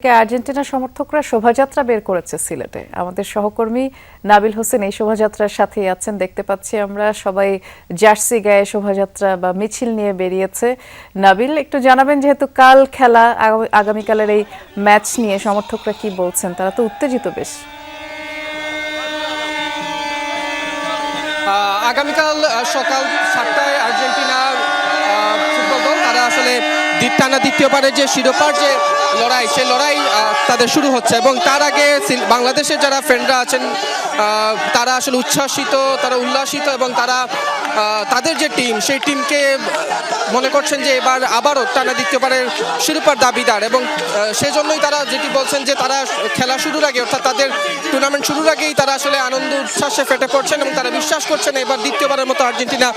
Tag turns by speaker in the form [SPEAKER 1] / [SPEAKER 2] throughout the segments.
[SPEAKER 1] Argentina সমর্থকরা শোভাযাত্রা বের করেছে সিলেটে। আমাদের সহকর্মী নাবিল হোসেন এই শোভাযাত্রার সাথেই আছেন, দেখতে পাচ্ছি আমরা সবাই জার্সি গায়ে শোভাযাত্রা বা মিছিল নিয়ে বেরিয়েছে। নাবিল, একটু জানাবেন, যেহেতু কাল খেলা, আগামীকালের এই ম্যাচ নিয়ে সমর্থকরা কি বলছেন? তারা তো উত্তেজিত বেশ।
[SPEAKER 2] আগামীকাল সকাল 7টায় আর্জেন্টিনার ফুটবল দল তারা আসলে টানা দ্বিতীয়বারের যে শিরোপার যে লড়াই, সেই লড়াই তাদের শুরু হচ্ছে এবং তার আগে বাংলাদেশের যারা ফ্রেন্ডরা আছেন তারা আসলে উচ্ছ্বাসিত, তারা উল্লাসিত এবং তারা তাদের যে টিম, সেই টিমকে মনে করছেন যে এবার আবারও টানা দ্বিতীয়বারের শিরোপার দাবিদার এবং সেই জন্যই তারা যেটি বলছেন যে তারা খেলা শুরুর আগে, অর্থাৎ তাদের টুর্নামেন্ট শুরুর আগেই তারা আসলে আনন্দ উচ্ছ্বাসে ফেটে পড়ছেন এবং তারা বিশ্বাস করছেন এবার দ্বিতীয়বারের মতো আর্জেন্টিনা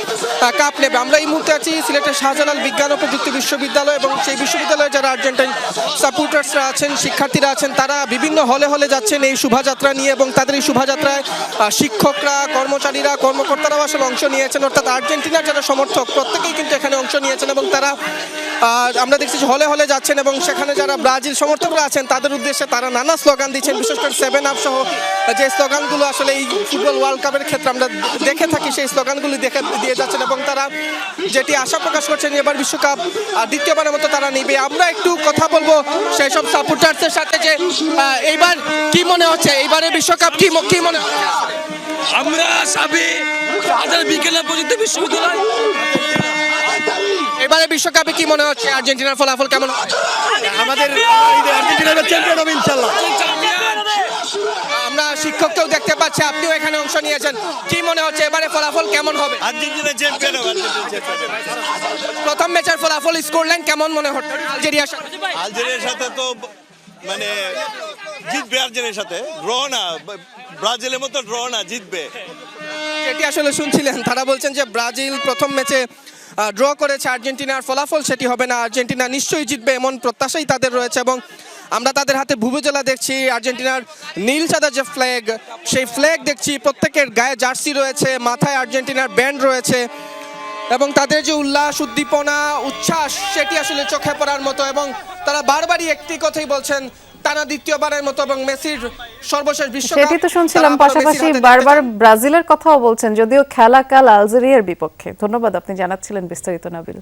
[SPEAKER 2] কাপ নেবে। আমরা এই মুহূর্তে আছি সিলেটের শাহজালাল বিজ্ঞান ও প্রযুক্তি বিশ্ববিদ্যালয় এবং সেই বিশ্ববিদ্যালয়ে যারা আর্জেন্টাইন সাপোর্টার্সরা আছেন, শিক্ষার্থীরা আছেন, তারা বিভিন্ন হলে হলে যাচ্ছেন এই শোভাযাত্রা নিয়ে এবং তাদের এই শোভাযাত্রায় শিক্ষকরা, কর্মচারীরা, কর্মকর্তারাও আসলে অংশ নিয়েছেন, অর্থাৎ আর্জেন্টিনার যারা সমর্থক প্রত্যেকেই কিন্তু এখানে অংশ নিয়েছেন এবং তারা আমরা দেখছি হলে হলে যাচ্ছেন এবং সেখানে যারা ব্রাজিল সমর্থকরা আছেন তাদের উদ্দেশ্যে তারা নানা স্লোগান দিচ্ছেন, বিশেষ করে 7 আপ সহ যে স্লোগানগুলো আসলে এই ফুটবল ওয়ার্ল্ড কাপের ক্ষেত্রে আমরা দেখে থাকি, সেই স্লোগানগুলি দিয়ে যাচ্ছেন এবং তারা যেটি আশা প্রকাশ করছেন এবার বিশ্বকাপ দ্বিতীয়বারের মতো তারা নিবে। আমরা একটু কথা বলবো সেই সব সাপোর্টার্সের সাথে যে এইবার কি মনে হচ্ছে, এইবারের বিশ্বকাপ কি মনে হচ্ছে?
[SPEAKER 3] আমরা সাবি বিজ্ঞান প্রযুক্তি বিশ্ববিদ্যালয়,
[SPEAKER 2] এবারে বিশ্বকাপে কি মনে হচ্ছে, আর্জেন্টিনার ফলাফল কেমন?
[SPEAKER 4] আমাদের আর্জেন্টিনা চ্যাম্পিয়ন হবে ইনশাআল্লাহ।
[SPEAKER 2] আমরা শিক্ষককেও দেখতে পাচ্ছি, আপনিও এখানে অংশ নিয়েছেন, কি মনে হচ্ছে এবারে ফলাফল কেমন হবে?
[SPEAKER 4] আর্জেন্টিনা চ্যাম্পিয়ন হবে।
[SPEAKER 2] প্রথম ম্যাচের ফলাফল স্কোর লাইন কেমন মনে হচ্ছে আলজেরিয়ার সাথে?
[SPEAKER 4] আলজেরিয়ার সাথে তো মানে জিতবে, আর্জেন্টিনার সাথে ড্র না, ব্রাজিলের মতো ড্র না, জিতবে।
[SPEAKER 2] এটি আসলে শুনছিলেন, তারা বলছেন যে ব্রাজিল প্রথম ম্যাচে ড্র করেছে, আর্জেন্টিনার ফলাফল সেটি হবে না, আর্জেন্টিনা নিশ্চয়ই জিতবে এমন প্রত্যাশাই তাদের রয়েছে এবং আমরা তাদের হাতে ভুবুজেলা দেখছি, আর্জেন্টিনার নীল সাদা যে ফ্ল্যাগ, সেই ফ্ল্যাগ দেখছি, প্রত্যেকের গায়ে জার্সি রয়েছে, মাথায় আর্জেন্টিনার ব্যান্ড রয়েছে এবং তাদের যে উল্লাস, উদ্দীপনা, উচ্ছ্বাস সেটি আসলে চোখে পড়ার মতো এবং তারা বারবারই একটি কথাই বলছেন, টানা দ্বিতীয়বারের মতো এবং মেসির সর্বশেষ বিশ্বকাপ।
[SPEAKER 1] সেটি তো শুনছিলাম, পাশাপাশি বারবার ব্রাজিলের কথাও বলছেন, যদিও খেলা কাল আলজেরিয়ার বিপক্ষে। ধন্যবাদ, আপনি জানাচ্ছিলেন বিস্তারিত নাবিল।